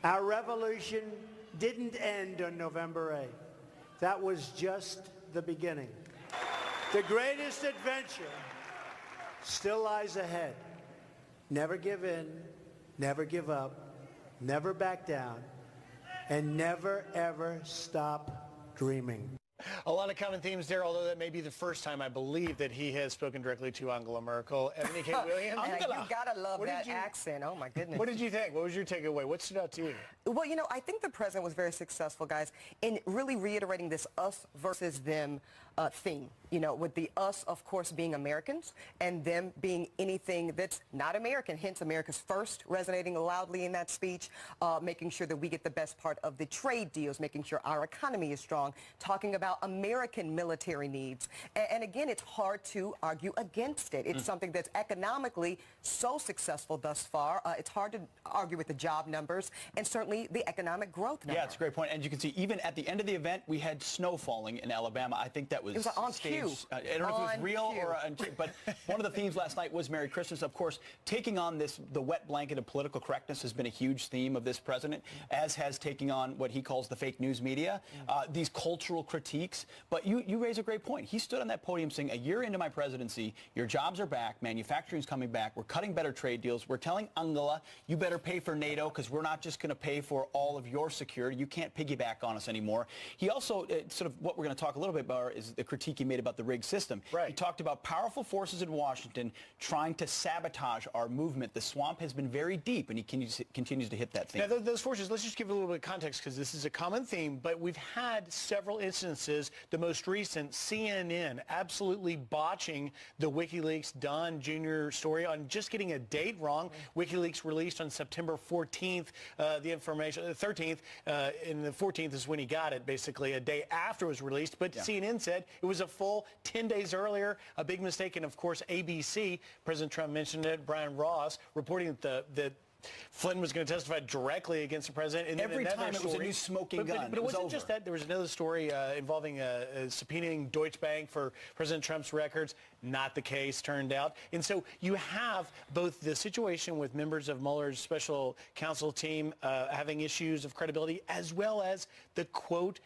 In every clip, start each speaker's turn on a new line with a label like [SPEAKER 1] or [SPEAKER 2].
[SPEAKER 1] Our revolution didn't end on November 8th. That was just the beginning. The greatest adventure still lies ahead. Never give in, never give up, never back down, and never, ever stop dreaming.
[SPEAKER 2] A lot of common themes there, although that may be the first time I believe that he has spoken directly to Angela Merkel. Ebony K. Williams?
[SPEAKER 3] You gotta love that accent. Oh, my goodness.
[SPEAKER 2] What did you think? What was your takeaway? What stood out to you?
[SPEAKER 3] Well, you know, I think the president was very successful, guys, in really reiterating this us versus them theme. You know, with the us, of course, being Americans and them being anything that's not American, hence America's first, resonating loudly in that speech, making sure that we get the best part of the trade deals, making sure our economy is strong, talking about American military needs. And again, it's hard to argue against it. It's something that's economically so successful thus far. It's hard to argue with the job numbers and certainly the economic growth number.
[SPEAKER 4] Yeah, it's a great point. And you can see even at the end of the event, we had snow falling in Alabama. I think that was
[SPEAKER 3] on cue.
[SPEAKER 4] I don't know if it was real or but one of the themes last night was Merry Christmas. Of course, taking on the wet blanket of political correctness has been a huge theme of this president, as has taking on what he calls the fake news media, these cultural critiques. But you raise a great point. He stood on that podium saying, a year into my presidency, your jobs are back, manufacturing's coming back, we're cutting better trade deals, we're telling Angela, you better pay for NATO because we're not just going to pay for all of your security. You can't piggyback on us anymore. He also, sort of what we're going to talk a little bit about is the critique he made about the rigged system.
[SPEAKER 2] Right.
[SPEAKER 4] He talked about powerful forces in Washington trying to sabotage our movement. The swamp has been very deep, and he continues to hit that theme.
[SPEAKER 2] Now, those forces, let's just give a little bit of context because this is a common theme, but we've had several instances, the most recent, CNN absolutely botching the WikiLeaks Don Jr. story on just getting a date wrong. WikiLeaks released on September 14th the information, the 13th, and the 14th is when he got it, basically a day after it was released, but CNN said it was a full 10 days earlier, a big mistake. And of course, ABC, President Trump mentioned it, Brian Ross, reporting that Flynn was going to testify directly against the president. And
[SPEAKER 4] every time it was a new smoking gun.
[SPEAKER 2] But it wasn't just that. There was another story involving subpoenaing Deutsche Bank for President Trump's records. Not the case, turned out. And so you have both the situation with members of Mueller's special counsel team having issues of credibility, as well as the, quote,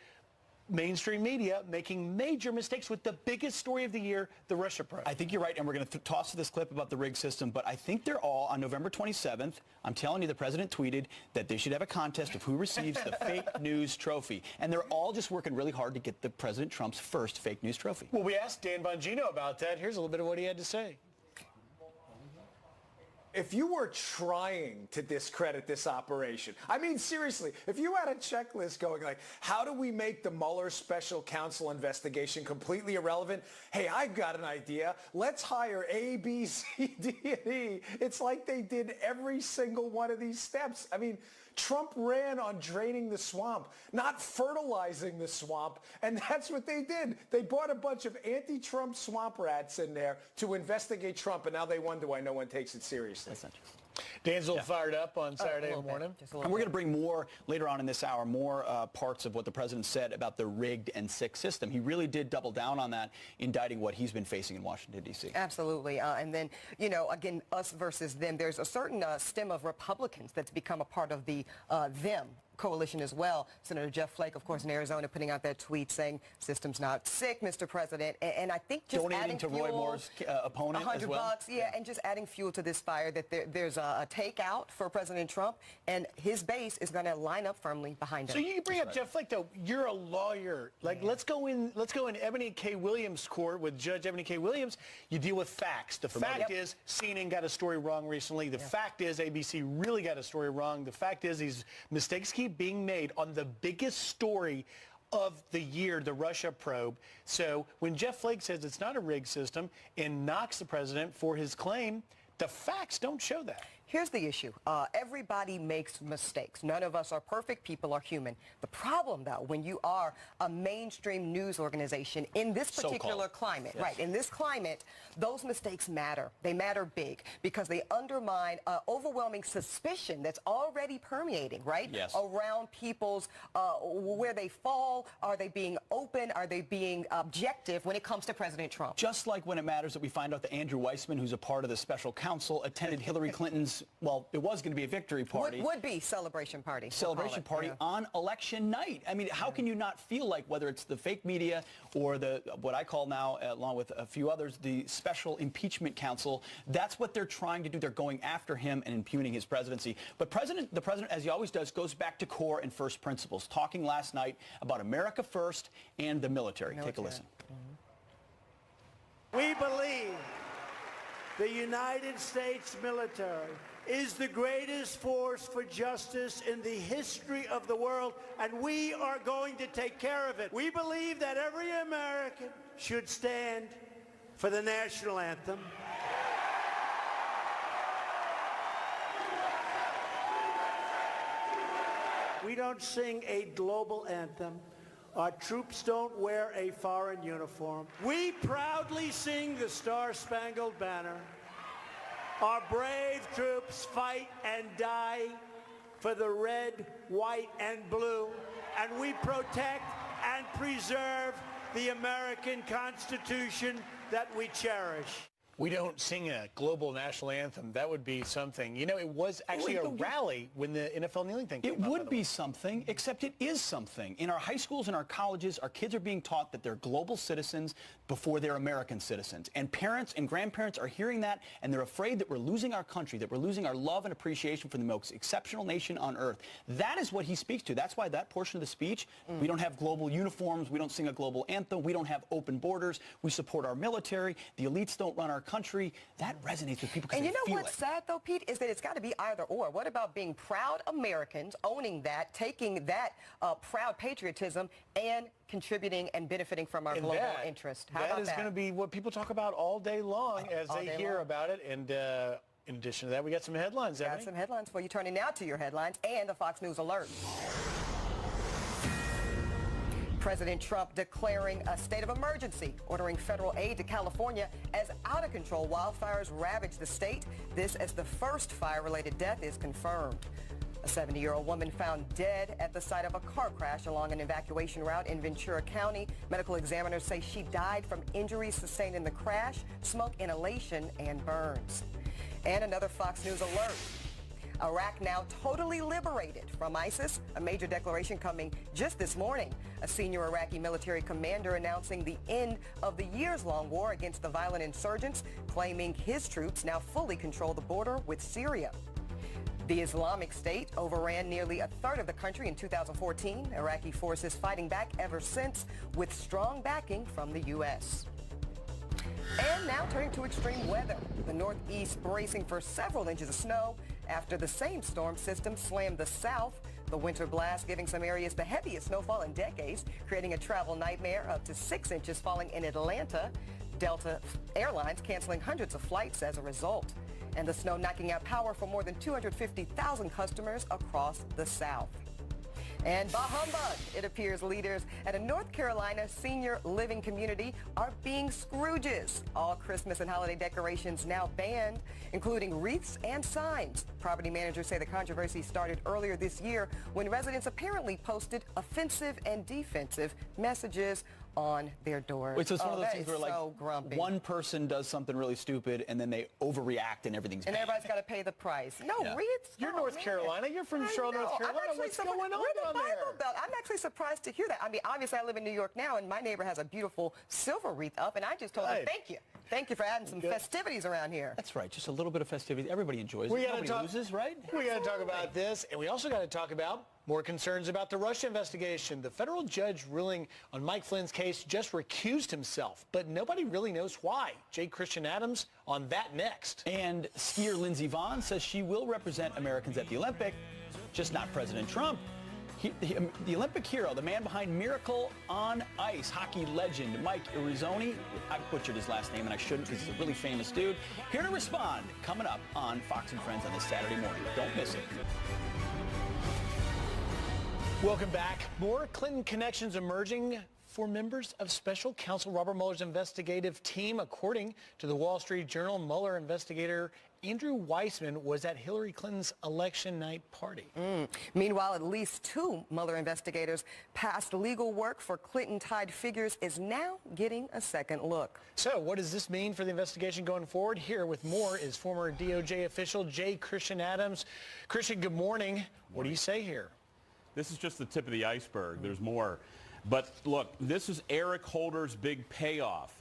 [SPEAKER 2] mainstream media making major mistakes with the biggest story of the year, the Russia probe.
[SPEAKER 4] I think you're right, and we're going to toss this clip about the rigged system, but I think they're all, on November 27th, I'm telling you, the president tweeted that they should have a contest of who receives the fake news trophy, and they're all just working really hard to get the President Trump's first fake news trophy.
[SPEAKER 2] Well, we asked Dan Bongino about that. Here's a little bit of what he had to say.
[SPEAKER 5] If you were trying to discredit this operation, I mean, seriously, if you had a checklist going like, how do we make the Mueller special counsel investigation completely irrelevant? Hey, I've got an idea. Let's hire A, B, C, D, and E. It's like they did every single one of these steps. I mean, Trump ran on draining the swamp, not fertilizing the swamp, and that's what they did. They brought a bunch of anti-Trump swamp rats in there to investigate Trump, and now they wonder why no one takes it seriously.
[SPEAKER 2] Dan's a little fired up on Saturday morning.
[SPEAKER 4] And we're going to bring more, later on in this hour, more parts of what the president said about the rigged and sick system. He really did double down on that, indicting what he's been facing in Washington, D.C.
[SPEAKER 3] Absolutely. And then, you know, again, us versus them. There's a certain stem of Republicans that's become a part of the them coalition as well. Senator Jeff Flake, of course, in Arizona, putting out that tweet saying, system's not sick, Mr. President. And I think just
[SPEAKER 4] donating
[SPEAKER 3] adding
[SPEAKER 4] to
[SPEAKER 3] fuel,
[SPEAKER 4] Roy Moore's opponent as well.
[SPEAKER 3] $100, and just adding fuel to this fire that there's a takeout for President Trump, and his base is going to line up firmly behind him.
[SPEAKER 2] So you bring up Jeff Flake, though. You're a lawyer. Like, let's go in Ebony K. Williams' court with Judge Ebony K. Williams. You deal with facts. The fact is CNN got a story wrong recently. The fact is ABC really got a story wrong. The fact is these mistakes keep being made on the biggest story of the year, the Russia probe. So when Jeff Flake says it's not a rigged system and knocks the president for his claim, the facts don't show that.
[SPEAKER 3] Here's the issue. Everybody makes mistakes. None of us are perfect. People are human. The problem, though, when you are a mainstream news organization in this particular climate, right, in this climate, those mistakes matter. They matter big because they undermine overwhelming suspicion that's already permeating, right, around people's where they fall. Are they being open? Are they being objective when it comes to President Trump?
[SPEAKER 4] Just like when it matters that we find out that Andrew Weissman, who's a part of the special counsel, attended Hillary Clinton's Republicans, well, it was going to be a victory party.
[SPEAKER 3] Would be celebration party.
[SPEAKER 4] Celebration party on election night. I mean, how can you not feel like, whether it's the fake media or the what I call now, along with a few others, the Special Impeachment Council, that's what they're trying to do. They're going after him and impugning his presidency. But the president, as he always does, goes back to core and first principles, talking last night about America first and the military. Take a listen.
[SPEAKER 1] We believe the United States military is the greatest force for justice in the history of the world, and we are going to take care of it. We believe that every American should stand for the national anthem. We don't sing a global anthem. Our troops don't wear a foreign uniform. We proudly sing the Star-Spangled Banner. Our brave troops fight and die for the red, white, and blue, and we protect and preserve the American Constitution that we cherish.
[SPEAKER 2] We don't sing a global national anthem. That would be something. You know, it was actually a rally when the NFL kneeling thing came up.
[SPEAKER 4] It would be something, except it is something. In our high schools and our colleges, our kids are being taught that they're global citizens before they're American citizens. And parents and grandparents are hearing that, and they're afraid that we're losing our country, that we're losing our love and appreciation for the most exceptional nation on earth. That is what he speaks to. That's why that portion of the speech, we don't have global uniforms, we don't sing a global anthem, we don't have open borders, we support our military, the elites don't run our country. That resonates with people because they feel it.
[SPEAKER 3] And you know what's sad, though, Pete, is that it's got to be either or. What about being proud Americans, owning that, taking that proud patriotism, and contributing and benefiting from our global interest? How about that?
[SPEAKER 2] That is going to be what people talk about all day long as they hear about it. And in addition to that, we got some headlines,
[SPEAKER 3] Got some headlines for you. Turning now to your headlines and the Fox News Alert. President Trump declaring a state of emergency, ordering federal aid to California as out-of-control wildfires ravage the state. This as the first fire-related death is confirmed. A 70-year-old woman found dead at the site of a car crash along an evacuation route in Ventura County. Medical examiners say she died from injuries sustained in the crash, smoke inhalation, and burns. And another Fox News alert. Iraq now totally liberated from ISIS, a major declaration coming just this morning. A senior Iraqi military commander announcing the end of the years-long war against the violent insurgents, claiming his troops now fully control the border with Syria. The Islamic State overran nearly a third of the country in 2014. Iraqi forces fighting back ever since with strong backing from the U.S. And now turning to extreme weather. The Northeast bracing for several inches of snow after the same storm system slammed the South. The winter blast giving some areas the heaviest snowfall in decades, creating a travel nightmare. Up to 6 inches falling in Atlanta. Delta Airlines canceling hundreds of flights as a result. And the snow knocking out power for more than 250,000 customers across the South. And bah humbug, it appears leaders at a North Carolina senior living community are being Scrooges. All Christmas and holiday decorations now banned, including wreaths and signs. Property managers say the controversy started earlier this year when residents apparently posted offensive and defensive messages on their doors.
[SPEAKER 4] Which is one of those things where,
[SPEAKER 3] so grumpy.
[SPEAKER 4] One person does something really stupid and then they overreact and everything's bad.
[SPEAKER 3] And everybody's got to pay the price. No, wreaths.
[SPEAKER 2] You're North Carolina. You're from Charlotte, North Carolina. What's going on down there?
[SPEAKER 3] I'm actually surprised to hear that. I mean, obviously, I live in New York now, and my neighbor has a beautiful silver wreath up, and I just told her, thank you. Thank you for adding some festivities around here.
[SPEAKER 4] That's right. Just a little bit of festivity. Everybody enjoys it. Nobody loses, right?
[SPEAKER 2] We got to talk about this, and we also got to talk about more concerns about the Russia investigation. The federal judge ruling on Mike Flynn's case just recused himself, but nobody really knows why. J. Christian Adams on that next.
[SPEAKER 4] And skier Lindsey Vonn says she will represent Americans at the Olympic, just not President Trump. The Olympic hero, the man behind Miracle on Ice, hockey legend Mike Eruzione. I butchered his last name, and I shouldn't because he's a really famous dude. Here to respond, coming up on Fox & Friends on this Saturday morning. Don't miss it.
[SPEAKER 2] Welcome back. More Clinton connections emerging for members of special counsel Robert Mueller's investigative team. According to the Wall Street Journal, Mueller investigator Andrew Weissman was at Hillary Clinton's election night party.
[SPEAKER 3] Meanwhile, at least 2 Mueller investigators past legal work for Clinton-tied figures is now getting a second look.
[SPEAKER 2] So what does this mean for the investigation going forward? Here with more is former DOJ official J. Christian Adams. Christian, good morning. What do you say here?
[SPEAKER 6] This is just the tip of the iceberg. There's more. But look, this is Eric Holder's big payoff.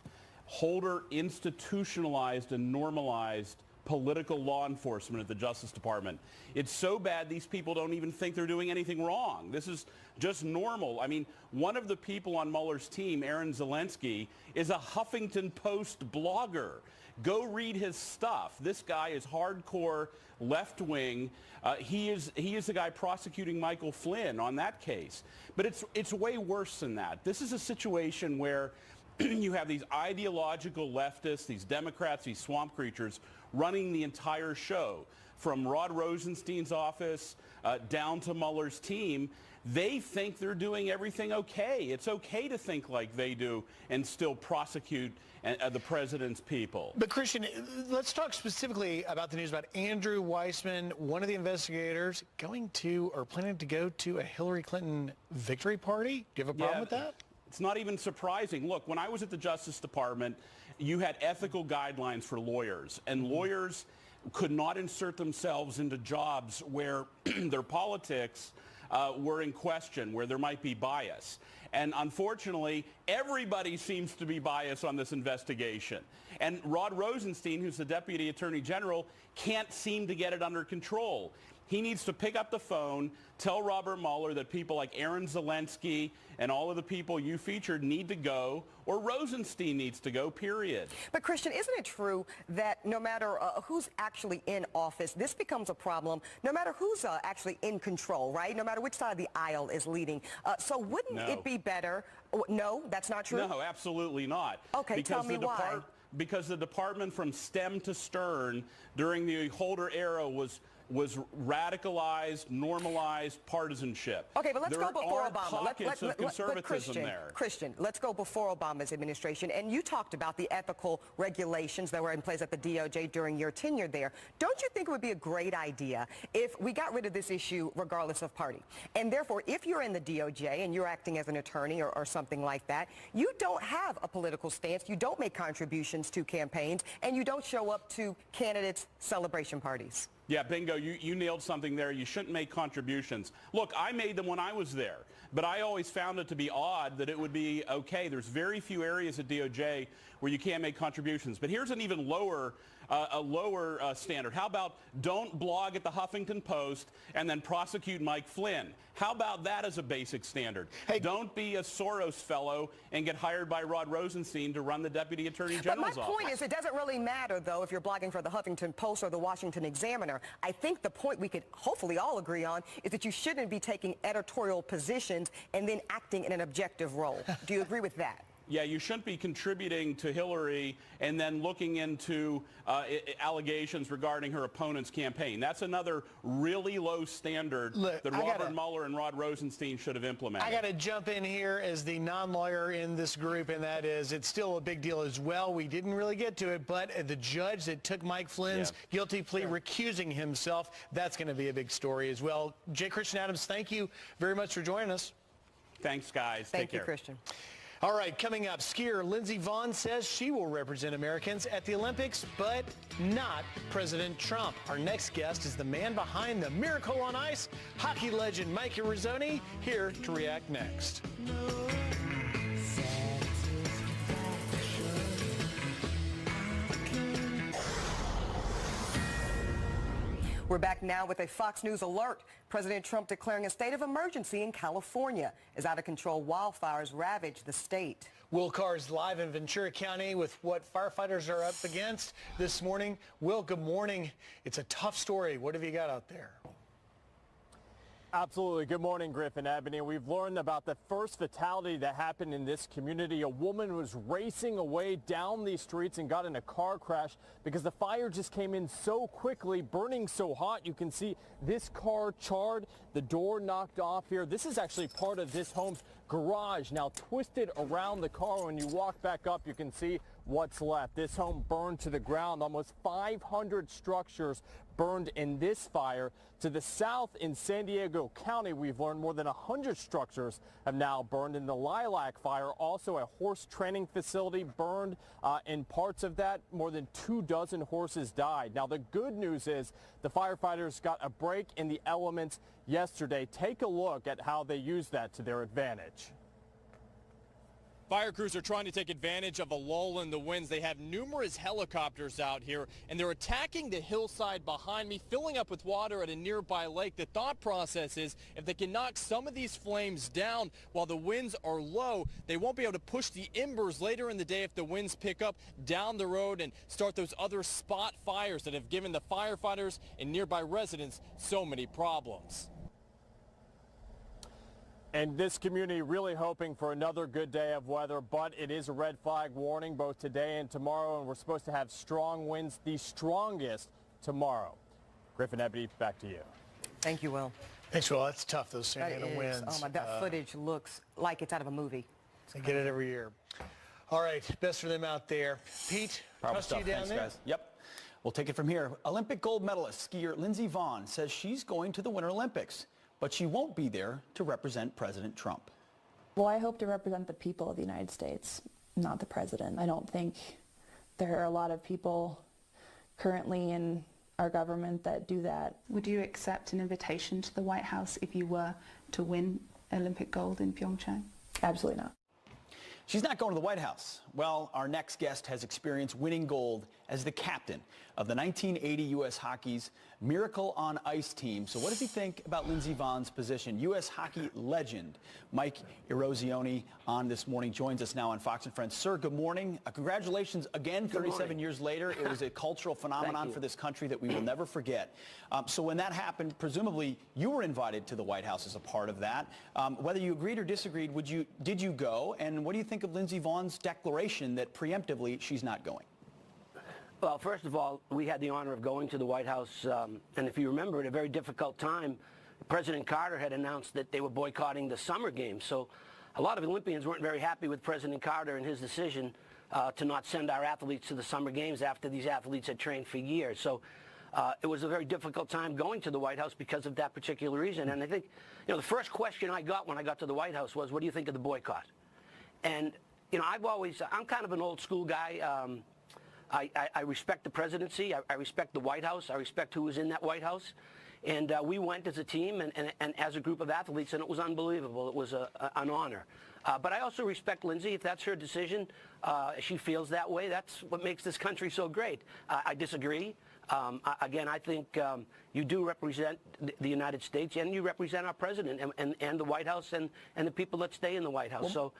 [SPEAKER 6] Holder institutionalized and normalized political law enforcement at the Justice Department. It's so bad these people don't even think they're doing anything wrong. This is just normal. I mean, one of the people on Mueller's team, Aaron Zelensky, is a Huffington Post blogger. Go read his stuff. This guy is hardcore left-wing. He is the guy prosecuting Michael Flynn on that case. But it's way worse than that. This is a situation where you have these ideological leftists, these Democrats, these swamp creatures running the entire show. From Rod Rosenstein's office down to Mueller's team, they think they're doing everything okay. It's okay to think like they do and still prosecute the president's people.
[SPEAKER 2] But Christian, let's talk specifically about the news about Andrew Weissman, one of the investigators, going to or planning to go to a Hillary Clinton victory party. Do you have a problem with that?
[SPEAKER 6] It's not even surprising. Look, when I was at the Justice Department, you had ethical guidelines for lawyers, and lawyers could not insert themselves into jobs where their politics were in question, where there might be bias. And unfortunately, everybody seems to be biased on this investigation. And Rod Rosenstein, who's the Deputy Attorney General, can't seem to get it under control. He needs to pick up the phone, tell Robert Mueller that people like Aaron Zelensky and all of the people you featured need to go, or Rosenstein needs to go, period.
[SPEAKER 3] But Christian, isn't it true that no matter who's actually in office, this becomes a problem no matter who's actually in control, right? No matter which side of the aisle is leading. So wouldn't it be better? No, that's not true?
[SPEAKER 6] No, absolutely not.
[SPEAKER 3] Okay,
[SPEAKER 6] because
[SPEAKER 3] tell me why.
[SPEAKER 6] Because the department from stem to stern during the Holder era was radicalized, normalized partisanship.
[SPEAKER 3] Okay, but let's go before Obama.
[SPEAKER 6] Pockets of conservatism there.
[SPEAKER 3] Christian, let's go before Obama's administration. And you talked about the ethical regulations that were in place at the DOJ during your tenure there. Don't you think it would be a great idea if we got rid of this issue regardless of party? And therefore, if you're in the DOJ and you're acting as an attorney or something like that, you don't have a political stance, you don't make contributions to campaigns, and you don't show up to candidates' celebration parties.
[SPEAKER 6] Yeah, bingo. You nailed something there. You shouldn't make contributions. Look, I made them when I was there, but I always found it to be odd that it would be okay. There's very few areas at DOJ where you can't make contributions. But here's an even lower standard. How about don't blog at the Huffington Post and then prosecute Mike Flynn? How about that as a basic standard? Hey, don't be a Soros fellow and get hired by Rod Rosenstein to run the Deputy Attorney General's office.
[SPEAKER 3] But my point is, it doesn't really matter, though, if you're blogging for the Huffington Post or the Washington Examiner. I think the point we could hopefully all agree on is that you shouldn't be taking editorial positions and then acting in an objective role. Do you agree with that?
[SPEAKER 6] Yeah, you shouldn't be contributing to Hillary and then looking into allegations regarding her opponent's campaign. That's another really low standard that Robert Mueller and Rod Rosenstein should have implemented.
[SPEAKER 2] I got to jump in here as the non-lawyer in this group, and that is it's still a big deal as well. We didn't really get to it, but the judge that took Mike Flynn's guilty plea recusing himself, that's going to be a big story as well. J. Christian Adams, thank you very much for joining us.
[SPEAKER 6] Thanks, guys.
[SPEAKER 3] Thank
[SPEAKER 6] Take care.
[SPEAKER 3] you, Christian.
[SPEAKER 2] All right, coming up, skier Lindsey Vonn says she will represent Americans at the Olympics, but not President Trump. Our next guest is the man behind the Miracle on Ice, hockey legend Mike Eruzione, here to react next.
[SPEAKER 3] We're back now with a Fox News alert. President Trump declaring a state of emergency in California as out-of-control wildfires ravage the state.
[SPEAKER 2] Will Carr's live in Ventura County with what firefighters are up against this morning. Will, good morning. It's a tough story. What have you got out there?
[SPEAKER 7] Absolutely. Good morning, Griffin, Ebony. We've learned about the first fatality that happened in this community. A woman was racing away down these streets and got in a car crash because the fire just came in so quickly, burning so hot. You can see this car charred, the door knocked off here. This is actually part of this home's garage now twisted around the car. When you walk back up, you can see what's left. This home burned to the ground. Almost 500 structures burned in this fire. To the south in San Diego County, we've learned more than 100 structures have now burned. In the Lilac fire, also a horse training facility burned. In parts of that, more than 24 horses died. Now, the good news is the firefighters got a break in the elements yesterday. Take a look at how they used that to their advantage. Fire crews are trying to take advantage of a lull in the winds. They have numerous helicopters out here, and they're attacking the hillside behind me, filling up with water at a nearby lake. The thought process is if they can knock some of these flames down while the winds are low, they won't be able to push the embers later in the day if the winds pick up down the road and start those other spot fires that have given the firefighters and nearby residents so many problems. And this community really hoping for another good day of weather, but it is a red flag warning both today and tomorrow, and we're supposed to have strong winds, the strongest tomorrow. Griffin Ebony, back to you.
[SPEAKER 3] Thank you, Will.
[SPEAKER 2] Thanks, Will. That's tough, those San Diego winds.
[SPEAKER 3] Oh, my, that footage looks like it's out of a movie.
[SPEAKER 2] I get it every year. All right, best for them out there. Pete, trust you down there?
[SPEAKER 4] Guys. Yep. We'll take it from here. Olympic gold medalist skier Lindsey Vonn says she's going to the Winter Olympics, but she won't be there to represent President Trump.
[SPEAKER 8] Well, I hope to represent the people of the United States, not the president. I don't think there are a lot of people currently in our government that do that.
[SPEAKER 9] Would you accept an invitation to the White House if you were to win Olympic gold in Pyeongchang?
[SPEAKER 8] Absolutely not.
[SPEAKER 4] She's not going to the White House. Well, our next guest has experienced winning gold as the captain of the 1980 U.S. Hockey's Miracle on Ice team. So what does he think about Lindsey Vonn's position? U.S. hockey legend Mike Eruzione on this morning joins us now on Fox & Friends. Sir, good morning. Congratulations again, 37 years later. It was a cultural phenomenon for this country that we will never forget. So when that happened, presumably you were invited to the White House as a part of that. Whether you agreed or disagreed, did you go? And what do you think of Lindsey Vonn's declaration that preemptively she's not going?
[SPEAKER 10] Well, first of all, we had the honor of going to the White House, and if you remember, at a very difficult time, President Carter had announced that they were boycotting the summer games. So a lot of Olympians weren't very happy with President Carter and his decision to not send our athletes to the summer games after these athletes had trained for years. So it was a very difficult time going to the White House because of that particular reason. And I think, the first question I got when I got to the White House was, what do you think of the boycott? And, I'm kind of an old school guy. I respect the presidency. I respect the White House. I respect who was in that White House. And we went as a team and as a group of athletes, and it was unbelievable. It was an honor. But I also respect Lindsey. If that's her decision, she feels that way. That's what makes this country so great. I disagree. Again, I think you do represent the United States, and you represent our president and the White House and the people that stay in the White House. So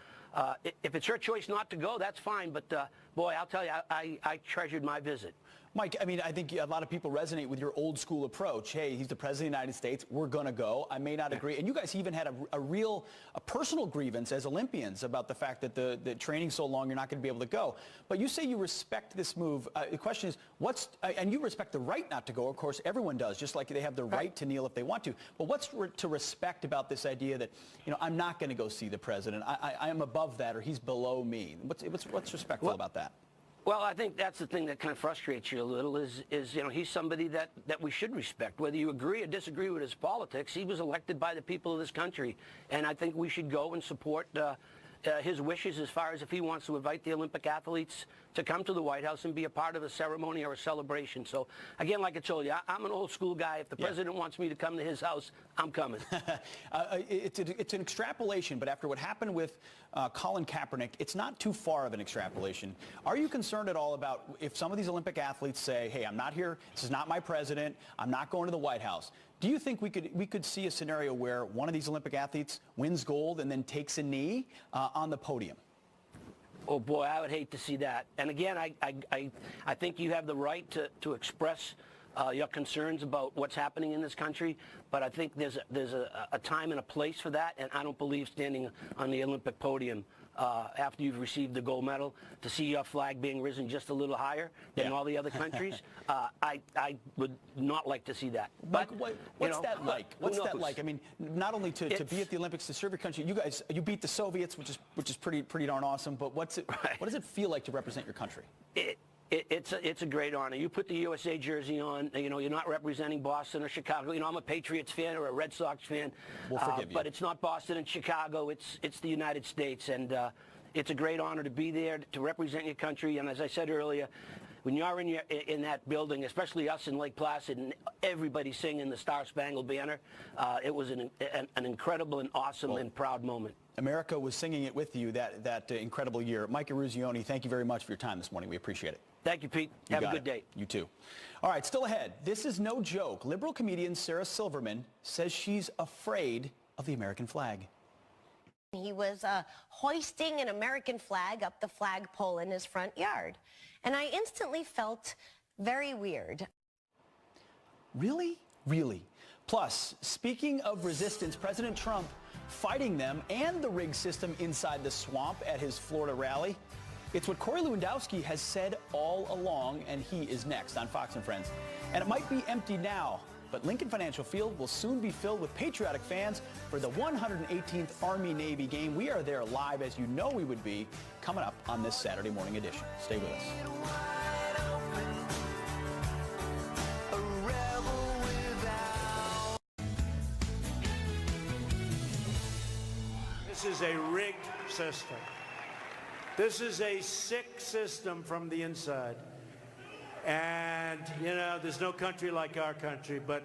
[SPEAKER 10] if it's her choice not to go, that's fine. But, boy, I'll tell you, I treasured my visit.
[SPEAKER 4] Mike, I think a lot of people resonate with your old school approach. Hey, he's the president of the United States. We're going to go. I may not agree. And you guys even had a personal grievance as Olympians about the fact that the training's so long, you're not going to be able to go. But you say you respect this move. The question is, and you respect the right not to go. Of course, everyone does, just like they have the right to kneel if they want to. But what's to respect about this idea that, I'm not going to go see the president. I am above that, or he's below me. What's respectful about that?
[SPEAKER 10] Well, I think that's the thing that kind of frustrates you a little is he's somebody that we should respect. Whether you agree or disagree with his politics, he was elected by the people of this country. And I think we should go and support his wishes as far as if he wants to invite the Olympic athletes to come to the White House and be a part of a ceremony or a celebration. So, again, like I told you, I'm an old school guy. If the president wants me to come to his house, I'm coming.
[SPEAKER 4] It's an extrapolation, but after what happened with Colin Kaepernick, it's not too far of an extrapolation. Are you concerned at all about if some of these Olympic athletes say, hey, I'm not here, this is not my president, I'm not going to the White House? Do you think we could see a scenario where one of these Olympic athletes wins gold and then takes a knee on the podium?
[SPEAKER 10] Oh, boy, I would hate to see that. And again, I think you have the right to express your concerns about what's happening in this country, but I think there's a time and a place for that, and I don't believe standing on the Olympic podium after you've received the gold medal, to see your flag being risen just a little higher than all the other countries. I would not like to see that. But
[SPEAKER 4] what's that like? What's that like? I mean, not only to be at the Olympics, to serve your country. You beat the Soviets, which is pretty darn awesome. But what does it feel like to represent your country?
[SPEAKER 10] It's a great honor. You put the USA jersey on, you're not representing Boston or Chicago. I'm a Patriots fan or a Red Sox fan.
[SPEAKER 4] We'll forgive you.
[SPEAKER 10] But it's not Boston and Chicago. It's the United States. And it's a great honor to be there, to represent your country. And as I said earlier, when you're in that building, especially us in Lake Placid, and everybody singing the Star Spangled Banner, it was an incredible and awesome and proud moment.
[SPEAKER 4] America was singing it with you that incredible year. Mike Eruzione, thank you very much for your time this morning. We appreciate it.
[SPEAKER 10] Thank you, Pete. Have a good day.
[SPEAKER 4] You too. All right, still ahead. This is no joke. Liberal comedian Sarah Silverman says she's afraid of the American flag.
[SPEAKER 11] He was hoisting an American flag up the flagpole in his front yard. And I instantly felt very weird.
[SPEAKER 4] Really? Really? Plus, speaking of resistance, President Trump fighting them and the rigged system inside the swamp at his Florida rally. It's what Corey Lewandowski has said all along, and he is next on Fox and Friends. And it might be empty now, but Lincoln Financial Field will soon be filled with patriotic fans for the 118th Army-Navy game. We are there live, as you know we would be, coming up on this Saturday morning edition. Stay with us.
[SPEAKER 1] This is a rigged system. This is a sick system from the inside. And, there's no country like our country, but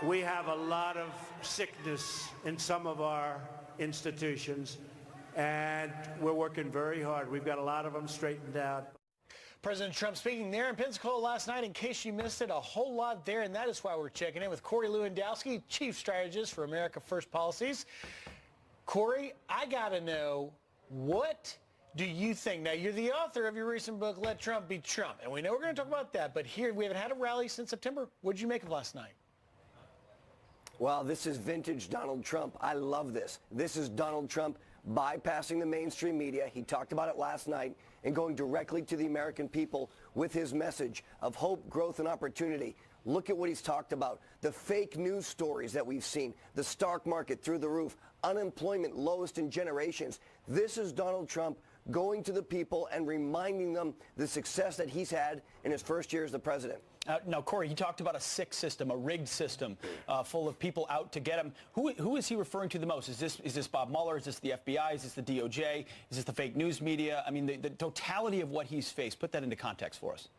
[SPEAKER 1] we have a lot of sickness in some of our institutions, and we're working very hard. We've got a lot of them straightened out.
[SPEAKER 2] President Trump speaking there in Pensacola last night. In case you missed it, a whole lot there, and that is why we're checking in with Corey Lewandowski, Chief Strategist for America First Policies. Corey, I got to know, what do you think? Now, you're the author of your recent book, Let Trump Be Trump, and we know we're going to talk about that, but here we haven't had a rally since September. What did you make of last night?
[SPEAKER 12] Well, this is vintage Donald Trump. I love this. This is Donald Trump bypassing the mainstream media. He talked about it last night and going directly to the American people with his message of hope, growth, and opportunity. Look at what he's talked about. The fake news stories that we've seen, the stock market through the roof, unemployment lowest in generations. This is Donald Trump going to the people and reminding them the success that he's had in his first year as the president.
[SPEAKER 4] Now, Corey, he talked about a sick system, a rigged system, full of people out to get him. Who is he referring to the most? Is this Bob Mueller? Is this the FBI? Is this the DOJ? Is this the fake news media? I mean, the totality of what he's faced. Put that into context for us.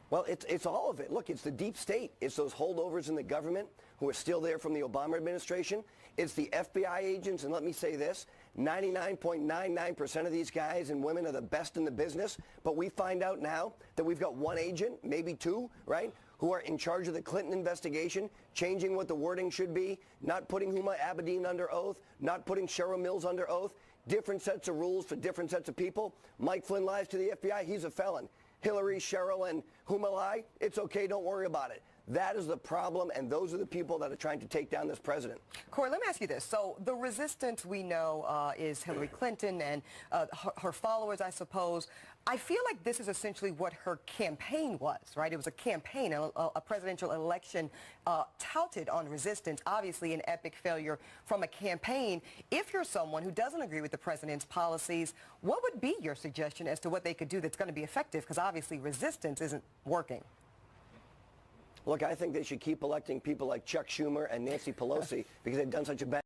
[SPEAKER 12] Well, it's all of it. Look, it's the deep state. It's those holdovers in the government who are still there from the Obama administration. It's the FBI agents, and let me say this, 99.99% of these guys and women are the best in the business, but we find out now that we've got one agent, maybe two, right, who are in charge of the Clinton investigation, changing what the wording should be, not putting Huma Abedin under oath, not putting Cheryl Mills under oath, different sets of rules for different sets of people. Mike Flynn lies to the FBI, he's a felon. Hillary, Cheryl, and Huma lie, it's okay, don't worry about it. That is the problem, and those are the people that are trying to take down this president.
[SPEAKER 3] Corey, let me ask you this. So the resistance we know is Hillary Clinton and her followers, I suppose. I feel like this is essentially what her campaign was, right? It was a campaign, a presidential election touted on resistance, obviously an epic failure from a campaign. If you're someone who doesn't agree with the president's policies, what would be your suggestion as to what they could do that's going to be effective? Because obviously resistance isn't working.
[SPEAKER 12] Look, I think they should keep electing people like Chuck Schumer and Nancy Pelosi because they've done such a bad